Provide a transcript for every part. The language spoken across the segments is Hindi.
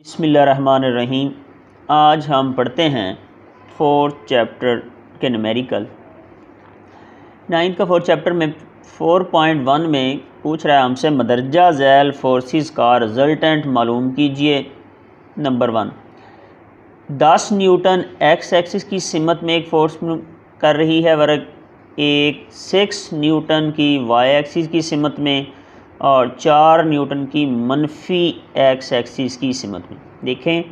बिस्मिल्लाहिर्रहमानिर्रहीम। आज हम पढ़ते हैं फोर्थ चैप्टर के न्यूमेरिकल। नाइन्थ का फोर्थ चैप्टर में 4.1 में पूछ रहा है हमसे मदरजा झैल फोर्सेस का रिजल्टेंट मालूम कीजिए। नंबर 1, 10 न्यूटन एक्स एक्सिस की सिमत में एक फोर्स कर रही है, वर्ग एक 6 न्यूटन की वाई एक्सिस की सिमत में और 4 न्यूटन की मनफी एक्स एक्सिस की सिमत में। देखें,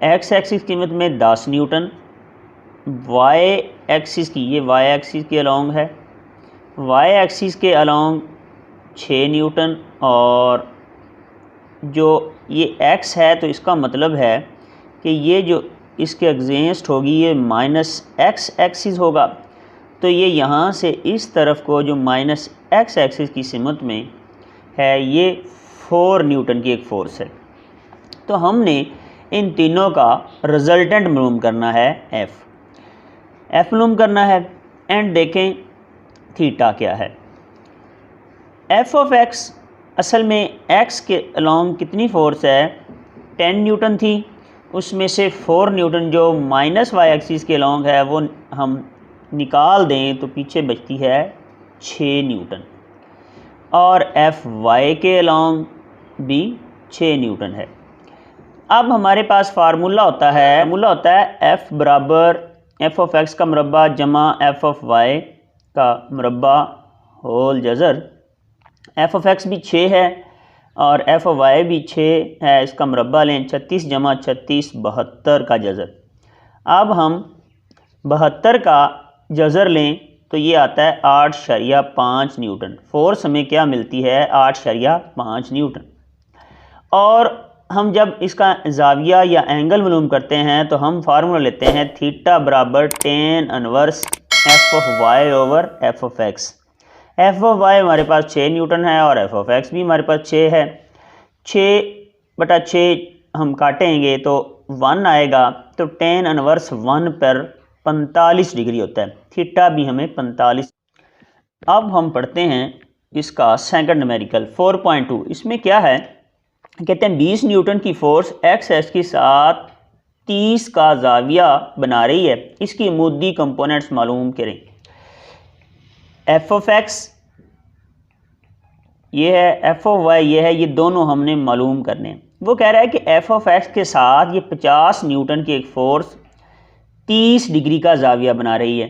एक्स एक्सिस की सिमत में 10 न्यूटन, वाई एक्सिस की, ये वाई एक्सिस के अलोंग है, वाई एक्सिस के अलोंग 6 न्यूटन, और जो ये एक्स है तो इसका मतलब है कि ये जो इसके अगेंस्ट होगी ये माइनस एक्स एक्सिस होगा। तो ये यहाँ से इस तरफ को जो माइनस एक्स एक्सिस की सिमत में है ये 4 न्यूटन की एक फ़ोर्स है। तो हमने इन तीनों का रिजल्टेंट मालूम करना है, एफ़ मालूम करना है। एंड देखें थीटा क्या है। एफ ऑफ एक्स असल में एक्स के अलोंग कितनी फ़ोर्स है, 10 न्यूटन थी, उसमें से 4 न्यूटन जो माइनस वाई एक्सिस के अलोंग है वो हम निकाल दें तो पीछे बचती है 6 न्यूटन, और एफ वाई के अलोंग भी 6 न्यूटन है। अब हमारे पास फार्मूला होता है एफ़ बराबर एफ़ ऑफ एक्स का मुरब्बा जमा एफ़ ऑफ वाई का मुरब्बा होल जज़र। एफ़ ऑफ एक्स भी 6 है और एफ़ ऑफ वाई भी 6 है, इसका मुरब्बा लें 36 जमा 36 72 का जज़र। अब हम 72 का जज़र लें तो ये आता है 8.5 न्यूटन। फोर्स हमें क्या मिलती है, 8.5 न्यूटन। और हम जब इसका ज़ाविया या एंगल मालूम करते हैं तो हम फार्मूला लेते हैं थीटा बराबर tan inverse F of Y over F of X. F of Y हमारे पास 6 न्यूटन है और एफ ऑफ एक्स भी हमारे पास 6 है। 6/6 हम काटेंगे तो 1 आएगा, तो tan इनवर्स 1 पर 45 डिग्री होता है। थीटा भी हमें 45। अब हम पढ़ते हैं इसका सेकंड न्यूमेरिकल 4.2। इसमें क्या है, कहते हैं 20 न्यूटन की फोर्स एक्स एक्सिस के साथ 30 का ज़ाविया बना रही है, इसकी अमूदी कंपोनेंट्स मालूम करें। एफ ऑफ एक्स ये है, एफ ऑफ वाई ये है, ये दोनों हमने मालूम करने हैं। वो कह रहा है कि एफ ऑफ एक्स के साथ ये 50 न्यूटन की एक फ़ोर्स 30 डिग्री का ज़ाविया बना रही है।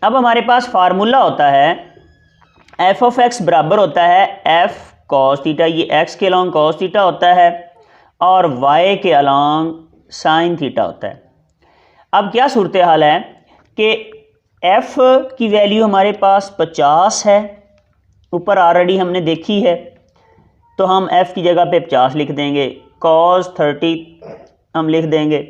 अब हमारे पास फार्मूला होता है एफ ऑफ एक्स बराबर होता है एफ कॉस थीटा, ये एक्स के अलोंग कॉस थीटा होता है और वाई के अलोंग साइन थीटा होता है। अब क्या सूरत हाल है कि एफ की वैल्यू हमारे पास 50 है, ऊपर ऑलरेडी हमने देखी है, तो हम एफ की जगह पे 50 लिख देंगे, कॉस 30 हम लिख देंगे।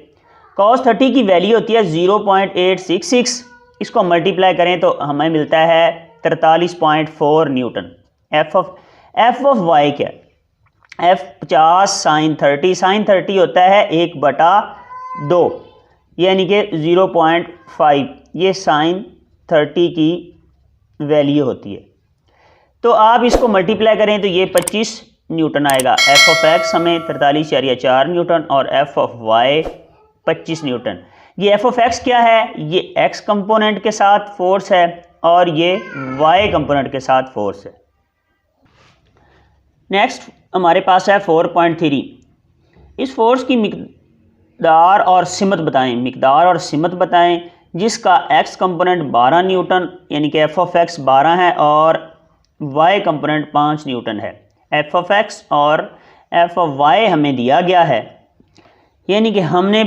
कॉस 30 की वैल्यू होती है 0.866, इसको मल्टीप्लाई करें तो हमें मिलता है 43.4 न्यूटन। एफ ऑफ वाई क्या है, एफ 50 साइन 30, साइन 30 होता है 1/2 यानी कि 0.5, ये साइन 30 की वैल्यू होती है। तो आप इसको मल्टीप्लाई करें तो ये 25 न्यूटन आएगा। एफ ऑफ एक्स हमें 43.4 न्यूटन और एफ ऑफ वाई 25 न्यूटन। ये एफ ऑफ एक्स क्या है, ये एक्स कंपोनेंट के साथ फोर्स है और ये वाई कंपोनेंट के साथ फोर्स है। नेक्स्ट हमारे पास है 4.3। इस फोर्स की मिकदार और सिमत बताएं, जिसका एक्स कंपोनेंट 12 न्यूटन यानी कि एफ ऑफ एक्स 12 है और वाई कंपोनेंट 5 न्यूटन है। एफ ऑफ एक्स और एफ ऑफ वाई हमें दिया गया है, यानी कि हमने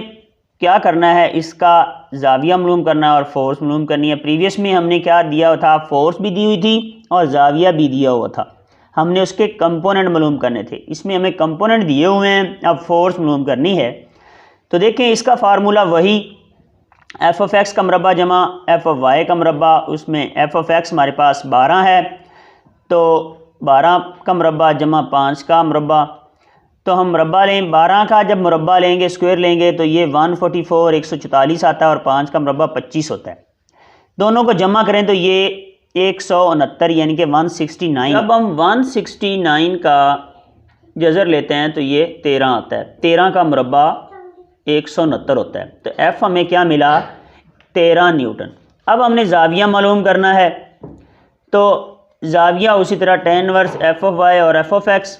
क्या करना है, इसका ज़ाविया मालूम करना है और फोर्स मालूम करनी है। प्रीवियस में हमने क्या दिया था, फोर्स भी दी हुई थी और ज़ाविया भी दिया हुआ था, हमने उसके कंपोनेंट मालूम करने थे। इसमें हमें कंपोनेंट दिए हुए हैं, अब फोर्स मालूम करनी है। तो देखें इसका फार्मूला वही एफ ऑफ एक्स का मुरब्बा जमा एफ ऑफ वाई का मुरब्बा, उसमें एफ ऑफ एक्स हमारे पास 12 है तो 12 का मुरब्बा जमा 5 का मुरब्बा, तो हम मुरब्बा लें 12 का, जब मुरब्बा लेंगे स्क्वायर लेंगे तो ये 144 144 आता है और 5 का मुरब्बा 25 होता है। दोनों को जमा करें तो ये 169 यानी कि 169। अब हम 169 का जज़र लेते हैं तो ये 13 आता है। 13 का मुरब्बा 169 होता है। तो एफ़ हमें क्या मिला? 13 न्यूटन। अब हमने ज़ाविया मालूम करना है, तो ज़ाविया उसी तरह tan inverse F of Y और F of X.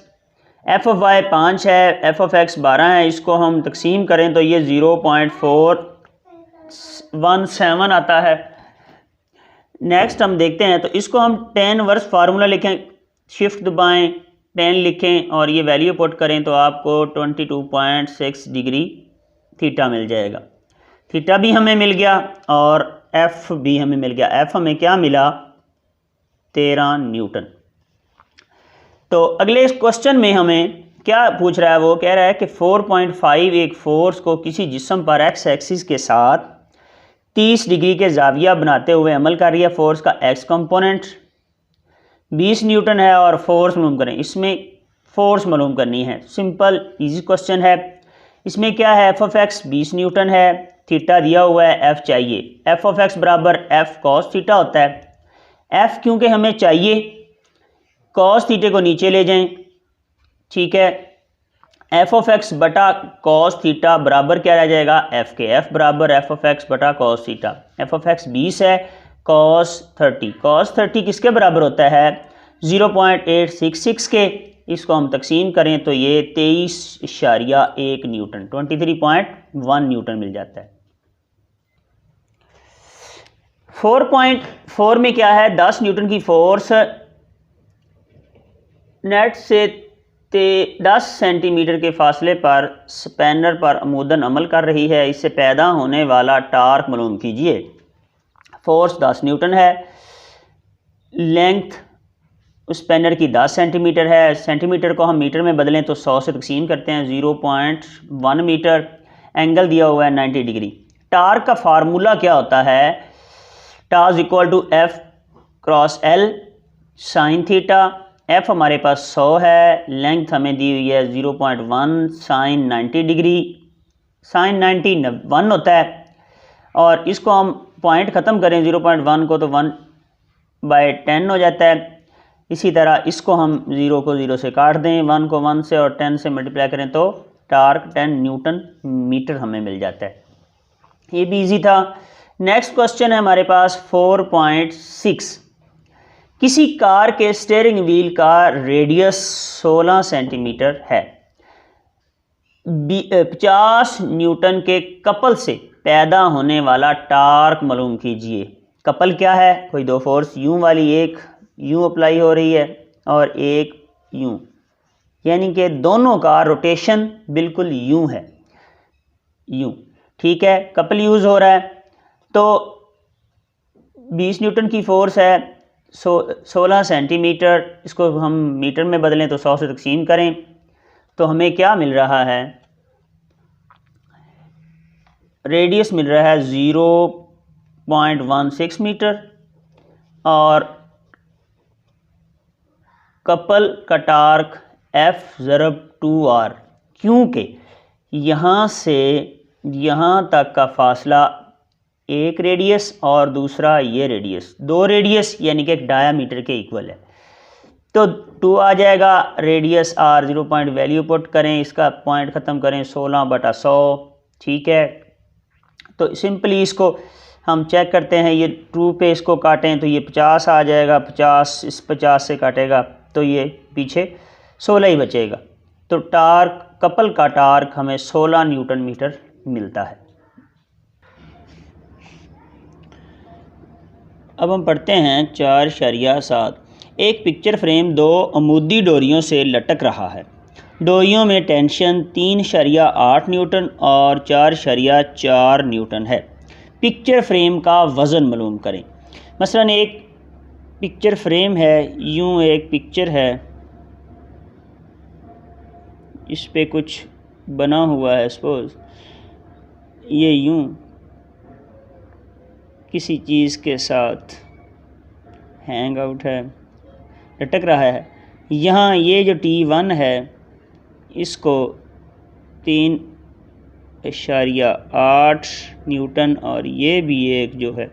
F of Y 5 है, एफ ऑफ एक्स 12 है। इसको हम तकसीम करें तो ये 0.417 आता है। नेक्स्ट हम देखते हैं, तो इसको हम tan इनवर्स फार्मूला लिखें, शिफ्ट दबाएं, 10 लिखें और ये वैल्यू पुट करें तो आपको 22.6 डिग्री थीटा मिल जाएगा। थीटा भी हमें मिल गया और एफ़ भी हमें मिल गया। एफ़ हमें क्या मिला? 13 न्यूटन। तो अगले क्वेश्चन में हमें क्या पूछ रहा है? वो कह रहा है कि 4.5 एक फोर्स को किसी जिस्म पर एक्स एक्सिस के साथ 30 डिग्री के जाविया बनाते हुए अमल कर रही है। फोर्स का एक्स कंपोनेंट 20 न्यूटन है और फोर्स मालूम करें। इसमें फोर्स मालूम करनी है, सिंपल इजी क्वेश्चन है। इसमें क्या है? एफ ऑफ एक्स 20 न्यूटन है, थीटा दिया हुआ है, एफ चाहिए। एफ ऑफ एक्स बराबर एफ कॉस थीटा होता है। एफ क्योंकि हमें चाहिए, कॉस थीटे को नीचे ले जाएं, ठीक है। एफ ऑफ एक्स बटा कॉस थीटा बराबर क्या रह जाएगा? एफ के। एफ बराबर एफ ऑफ एक्स बटा cos theta. F of x 20 है, कॉस 30। कॉस 30 किसके बराबर होता है? 0.866 के। इसको हम तकसीम करें तो ये 23.1 न्यूटन, 23.1 न्यूटन मिल जाता है। 4.4 में क्या है? 10 न्यूटन की फोर्स नेट से 10 सेंटीमीटर के फासले पर स्पैनर पर अमूदन अमल कर रही है। इससे पैदा होने वाला टार्क मालूम कीजिए। फोर्स 10 न्यूटन है, लेंथ उस स्पैनर की 10 सेंटीमीटर है। सेंटीमीटर को हम मीटर में बदलें तो 100 से तकसीम करते हैं, 0.1 मीटर। एंगल दिया हुआ है 90 डिग्री। टार्क का फार्मूला क्या होता है? Torque equal to F cross L sine theta. F हमारे पास 100 है, लेंथ हमें दी हुई है 0.1 साइन 90 डिग्री। साइन 90 1 होता है और इसको हम पॉइंट ख़त्म करें 0.1 को तो 1/10 हो जाता है। इसी तरह इसको हम 0 को 0 से काट दें, 1 को 1 से और 10 से मल्टीप्लाई करें तो टार्क 10 न्यूटन मीटर हमें मिल जाता है। ये भी इजी था। नेक्स्ट क्वेश्चन है हमारे पास 4.6। किसी कार के स्टीयरिंग व्हील का रेडियस 16 सेंटीमीटर है। 50 न्यूटन के कपल से पैदा होने वाला टार्क मालूम कीजिए। कपल क्या है? कोई दो फोर्स यूं वाली, एक यूं अप्लाई हो रही है और एक यूं, यानी कि दोनों का रोटेशन बिल्कुल यूं है, यूं, ठीक है। कपल यूज़ हो रहा है तो 20 न्यूटन की फोर्स है, 16 सेंटीमीटर। इसको हम मीटर में बदलें तो 100 से तकसीम करें तो हमें क्या मिल रहा है? रेडियस मिल रहा है 0.16 मीटर और कपल का टार्क F ज़रब 2R, क्योंकि यहाँ से यहाँ तक का फासला एक रेडियस और दूसरा ये रेडियस, दो रेडियस यानी कि एक डायामीटर के इक्वल है। तो 2 आ जाएगा, radius R 0 point value put करें, इसका पॉइंट ख़त्म करें 16/100, ठीक है। तो सिंपली इसको हम चेक करते हैं, ये 2 पे इसको काटें तो ये 50 आ जाएगा, 50 इस 50 से काटेगा तो ये पीछे 16 ही बचेगा। तो टार्क, कपल का टार्क हमें 16 न्यूटन मीटर मिलता है। अब हम पढ़ते हैं 4.7। एक पिक्चर फ्रेम 2 अमूदी डोरियों से लटक रहा है। डोरियों में टेंशन 3.8 न्यूटन और 4.4 न्यूटन है। पिक्चर फ्रेम का वज़न मालूम करें। मसलन एक पिक्चर फ्रेम है, यूं एक पिक्चर है, इस पे कुछ बना हुआ है, सपोज ये यूं किसी चीज़ के साथ हैंग आउट है, लटक रहा है। यहाँ ये जो T1 है इसको 3.8 न्यूटन और ये भी एक जो है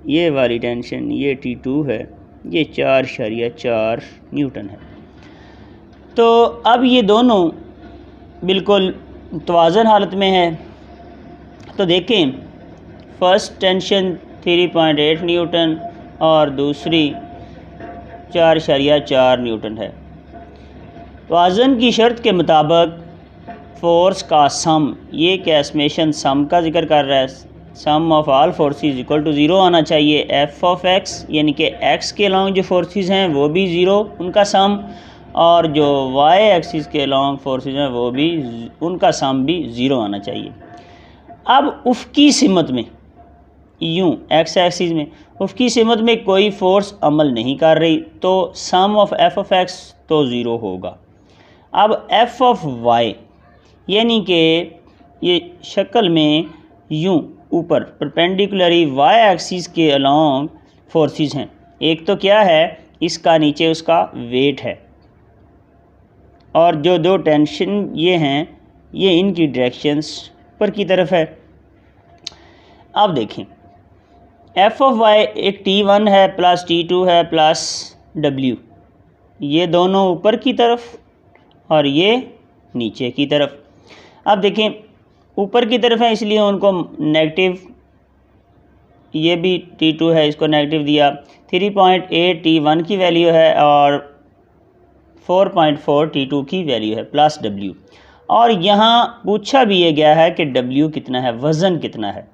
ये वाली टेंशन ये T2 है, ये 4.4 न्यूटन है। तो अब ये दोनों बिल्कुल तवाज़न हालत में है। तो देखें, फर्स्ट टेंशन 3.8 न्यूटन और दूसरी 4.4 न्यूटन है। तवाज़न की शर्त के मुताबिक फ़ोर्स का सम, ये कैसमेशन सम का जिक्र कर रहा है, sum of all forces equal to zero आना चाहिए। एफ ऑफ एक्स यानी कि एक्स के अलॉन्ग जो फोर्सेस हैं वो भी ज़ीरो उनका सम, और जो वाई एक्सिस के अलॉन्ग फोर्सेस हैं वो भी उनका सम भी ज़ीरो आना चाहिए। अब उफ़की सिमत में यूँ एक्स एक्सिस में उफ़की सिमत में कोई फ़ोर्स अमल नहीं कर रही, तो सम ऑफ एफ ऑफ एक्स तो ज़ीरो होगा। अब एफ ऑफ वाई यानी कि ये शक्ल में यूँ ऊपर परपेंडिकुलरी वाई एक्सिस के अलॉन्ग फोर्सेस हैं। एक तो क्या है, इसका नीचे उसका वेट है, और जो दो टेंशन ये हैं ये इनकी डायरेक्शंस ऊपर की तरफ है। अब देखें, एफ ऑफ वाई एक T1 है प्लस T2 है प्लस W, ये दोनों ऊपर की तरफ और ये नीचे की तरफ। अब देखें, ऊपर की तरफ है इसलिए उनको नेगेटिव, ये भी T2 है इसको नेगेटिव दिया। 3.8 T1 की वैल्यू है और 4.4 T2 की वैल्यू है प्लस W। और यहाँ पूछा भी ये गया है कि W कितना है, वज़न कितना है।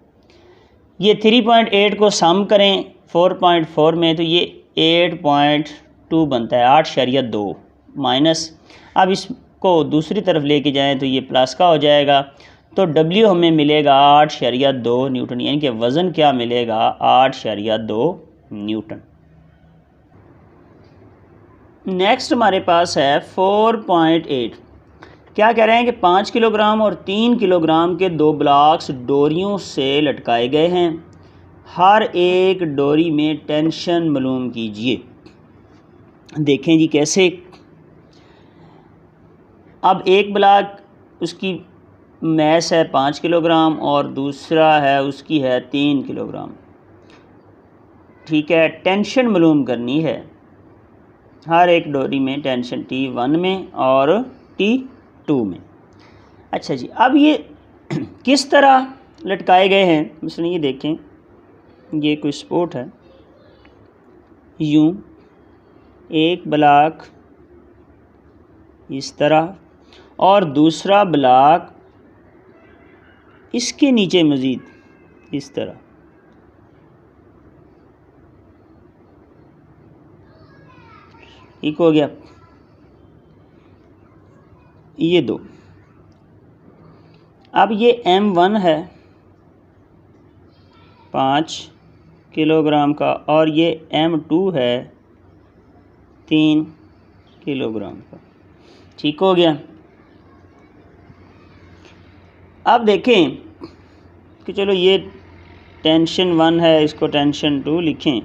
ये 3.8 को सम करें 4.4 में तो ये 8.2 बनता है, 8.2 माइनस। अब इसको दूसरी तरफ लेके जाएं तो ये प्लस का हो जाएगा, तो W हमें मिलेगा 8.2 न्यूटन, यानी कि वज़न क्या मिलेगा 8.2 न्यूटन। नेक्स्ट हमारे पास है 4.8। क्या कह रहे हैं कि 5 किलोग्राम और 3 किलोग्राम के दो ब्लॉक्स डोरियों से लटकाए गए हैं। हर एक डोरी में टेंशन मालूम कीजिए। देखें जी कैसे। अब एक ब्लॉक उसकी मैस है 5 किलोग्राम और दूसरा है उसकी है 3 किलोग्राम। ठीक है, टेंशन मालूम करनी है हर एक डोरी में, टेंशन T1 में और T2 में। अच्छा जी, अब ये किस तरह लटकाए गए हैं, मिसलन ये देखें, ये कोई स्पोर्ट है, यूँ एक ब्लॉक इस तरह और दूसरा ब्लॉक इसके नीचे मज़ीद इस तरह। ठीक हो गया, ये दो। अब ये M1 है 5 किलोग्राम का और ये M2 है 3 किलोग्राम का। ठीक हो गया। अब देखें कि चलो ये टेंशन 1 है, इसको टेंशन 2 लिखें।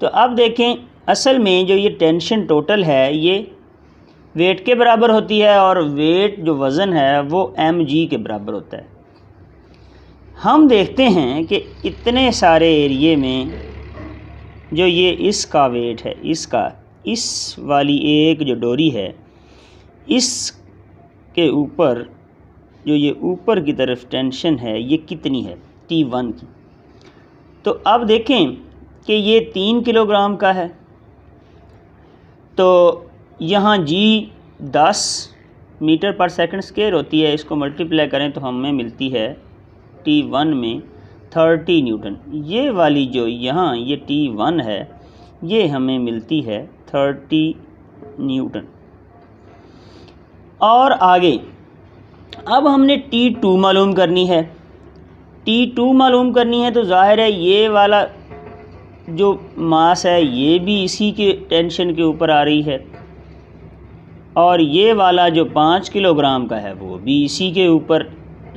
तो अब देखें, असल में जो ये टेंशन टोटल है ये वेट के बराबर होती है और वेट जो वज़न है वो mg के बराबर होता है। हम देखते हैं कि इतने सारे एरिए में जो ये इसका वेट है, इसका इस वाली एक जो डोरी है इसके ऊपर जो ये ऊपर की तरफ टेंशन है ये कितनी है, T1 की। तो अब देखें कि ये 3 किलोग्राम का है, तो यहाँ G 10 मीटर पर सेकंड स्क्वायर होती है, इसको मल्टीप्लाई करें तो हमें मिलती है T1 में 30 न्यूटन। ये वाली जो यहाँ ये T1 है ये हमें मिलती है 30 न्यूटन। और आगे अब हमने T2 मालूम करनी है। T2 मालूम करनी है तो ज़ाहिर है ये वाला जो मास है ये भी इसी के टेंशन के ऊपर आ रही है और ये वाला जो 5 किलोग्राम का है वो भी इसी के ऊपर,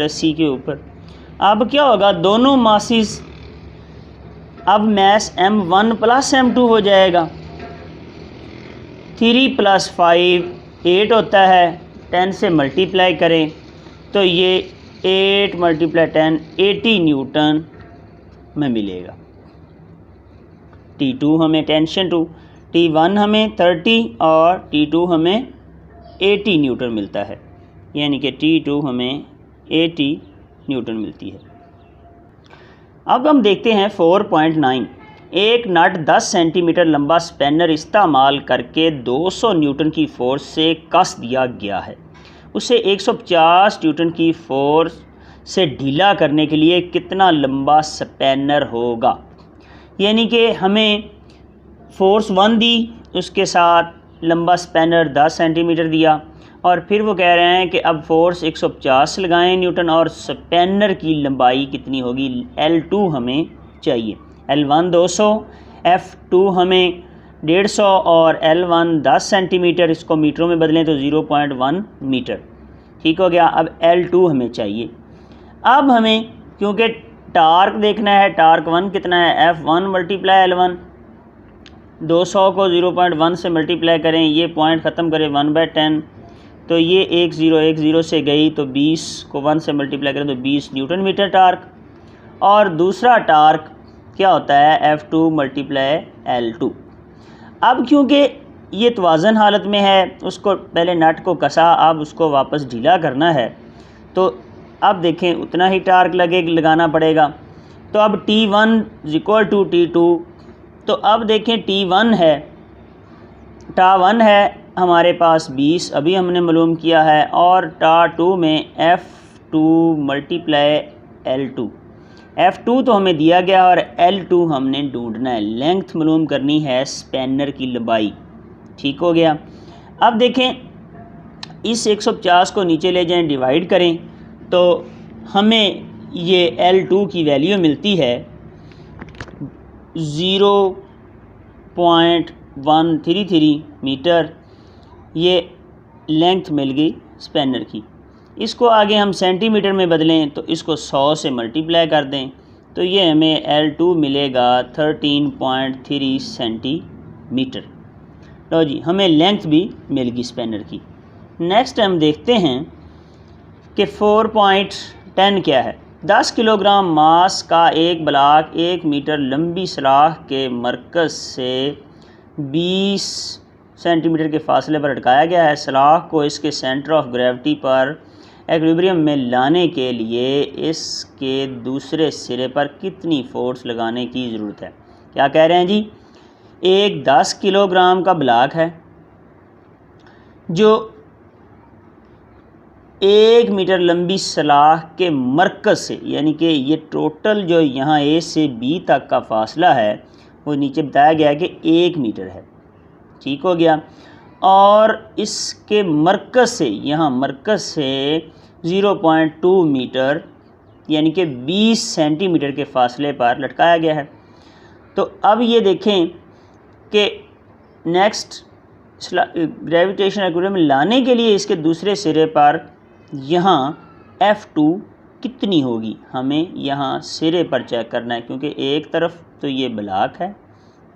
रस्सी के ऊपर। अब क्या होगा, दोनों मासिस, अब मैस M1 प्लस M2 हो जाएगा। 3 + 5 8 होता है, 10 से मल्टीप्लाई करें तो ये 8 × 10 80 न्यूटन में मिलेगा। T2 हमें टेंशन 2, T1 हमें 30 और T2 हमें 80 न्यूटन मिलता है, यानी कि T2 हमें 80 न्यूटन मिलती है। अब हम देखते हैं 4.9। एक नट 10 सेंटीमीटर लंबा स्पैनर इस्तेमाल करके 200 न्यूटन की फोर्स से कस दिया गया है। उसे 150 न्यूटन की फोर्स से ढीला करने के लिए कितना लंबा स्पैनर होगा। यानी कि हमें फोर्स 1 दी, उसके साथ लंबा स्पैनर 10 सेंटीमीटर दिया, और फिर वो कह रहे हैं कि अब फोर्स 150 लगाएं न्यूटन और स्पैनर की लंबाई कितनी होगी। L2 हमें चाहिए। L1 200, F2 हमें 150 और L1 10 सेंटीमीटर, इसको मीटरों में बदलें तो 0.1 मीटर। ठीक हो गया। अब L2 हमें चाहिए। अब हमें क्योंकि टार्क देखना है, टार्क 1 कितना है, F1 मल्टीप्लाई L1। 200 को 0.1 से मल्टीप्लाई करें, ये पॉइंट ख़त्म करें 1/10, तो ये 10 से गई, तो 20 को 1 से मल्टीप्लाई करें तो 20 न्यूटन मीटर टार्क। और दूसरा टार्क क्या होता है, F2 मल्टीप्लाई L2। अब क्योंकि ये तवाज़न हालत में है, उसको पहले नट को कसा, अब उसको वापस ढीला करना है, तो अब देखें उतना ही टार्क लगाना पड़ेगा। तो अब T1 = T2, तो अब देखें T1 है, टा1 है हमारे पास 20, अभी हमने मालूम किया है, और टा2 में F2 मल्टीप्लाई L2। F2 तो हमें दिया गया और L2 हमने ढूंढना है, लेंथ मालूम करनी है, स्पैनर की लंबाई। ठीक हो गया। अब देखें इस 150 को नीचे ले जाएं, डिवाइड करें, तो हमें ये L2 की वैल्यू मिलती है 0.133 मीटर। ये लेंथ मिल गई स्पैनर की। इसको आगे हम सेंटीमीटर में बदलें तो इसको 100 से मल्टीप्लाई कर दें, तो ये हमें L2 मिलेगा 13.3 सेंटीमीटर। लो जी, हमें लेंथ भी मिल गई स्पैनर की। नेक्स्ट हम देखते हैं कि 4.10 क्या है। 10 किलोग्राम मास का एक ब्लॉक 1 मीटर लंबी सलाख के मरकज़ से 20 सेंटीमीटर के फासले पर अटकाया गया है। सलाख को इसके सेंटर ऑफ ग्रेविटी पर एक्विलिब्रियम में लाने के लिए इसके दूसरे सिरे पर कितनी फोर्स लगाने की ज़रूरत है। क्या कह रहे हैं जी, एक 10 किलोग्राम का ब्लॉक है जो 1 मीटर लंबी सलाख के मरकज़ से, यानी कि ये टोटल जो यहाँ A से B तक का फासला है वो नीचे बताया गया है कि 1 मीटर है। ठीक हो गया। और इसके मरकज़ से, यहाँ मरकज़ से 0.2 मीटर यानी कि 20 सेंटीमीटर के फासले पर लटकाया गया है। तो अब ये देखें कि नेक्स्ट ग्रेविटेशन एक्विलिब्रियम में लाने के लिए इसके दूसरे सिरे पर यहाँ F2 कितनी होगी, हमें यहाँ सिरे पर चेक करना है, क्योंकि एक तरफ तो ये ब्लॉक है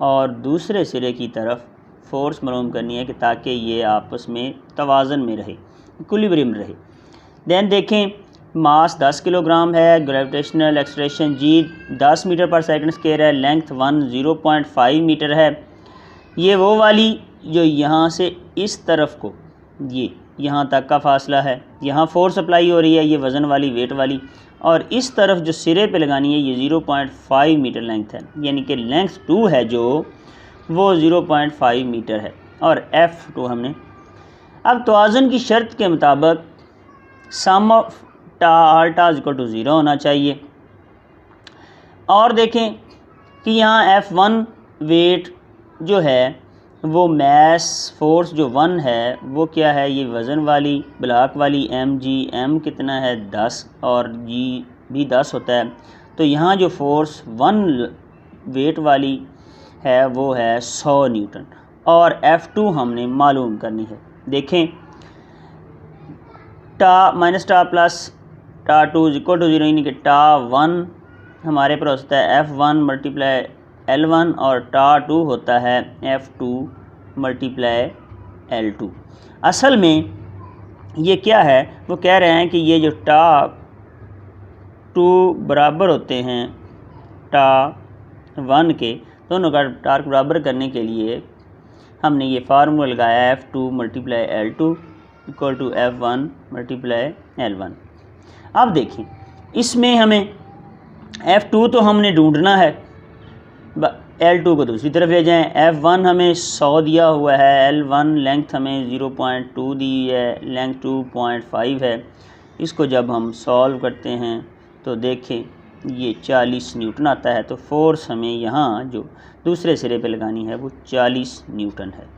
और दूसरे सिरे की तरफ फोर्स मालूम करनी है कि ताकि ये आपस में तवाज़न में रहे, इक्विलिब्रियम रहे। देन देखें मास 10 किलोग्राम है, ग्रेविटेशनल एक्सेलरेशन G 10 मीटर पर सेकंड स्क्वायर है, लेंथ 0.5 मीटर है। ये वो वाली जो यहाँ से इस तरफ को ये यहाँ तक का फासला है, यहाँ फोर्स अप्लाई हो रही है, ये वज़न वाली, वेट वाली, और इस तरफ जो सिरे पे लगानी है ये 0.5 मीटर लेंथ है, यानी कि लेंथ 2 है जो वो 0.5 मीटर है, और F2 हमने। अब तवाज़न की शर्त के मुताबिक सम ऑफ टा इक्वल टू 0 होना चाहिए। और देखें कि यहाँ F1 वेट जो है वो मैस फोर्स जो 1 है वो क्या है, ये वज़न वाली ब्लॉक वाली M कितना है 10 और G भी 10 होता है। तो यहाँ जो फोर्स 1 वेट वाली है वो है 100 न्यूटन, और F2 हमने मालूम करनी है। देखें टा माइनस टा प्लस टा2 इक्वल टू 0, यानी कि टा1 हमारे पास होता है F1 मल्टीप्लाई L1 और टा2 होता है F2 मल्टीप्लाई L2। असल में ये क्या है, वो कह रहे हैं कि ये जो टा2 बराबर होते हैं टा1 के, दोनों का टार्क बराबर करने के लिए हमने ये फार्मूला लगाया F2 multiply L2, equal to F1 multiply L1। अब देखिए इसमें हमें F2 तो हमने ढूंढना है, L2 को दूसरी तरफ ले जाएं। F1 हमें 100 दिया हुआ है, L1 लेंथ हमें 0.2 दी है, लेंथ 2.5 है। इसको जब हम सॉल्व करते हैं तो देखें ये 40 न्यूटन आता है। तो फोर्स हमें यहाँ जो दूसरे सिरे पे लगानी है वो 40 न्यूटन है।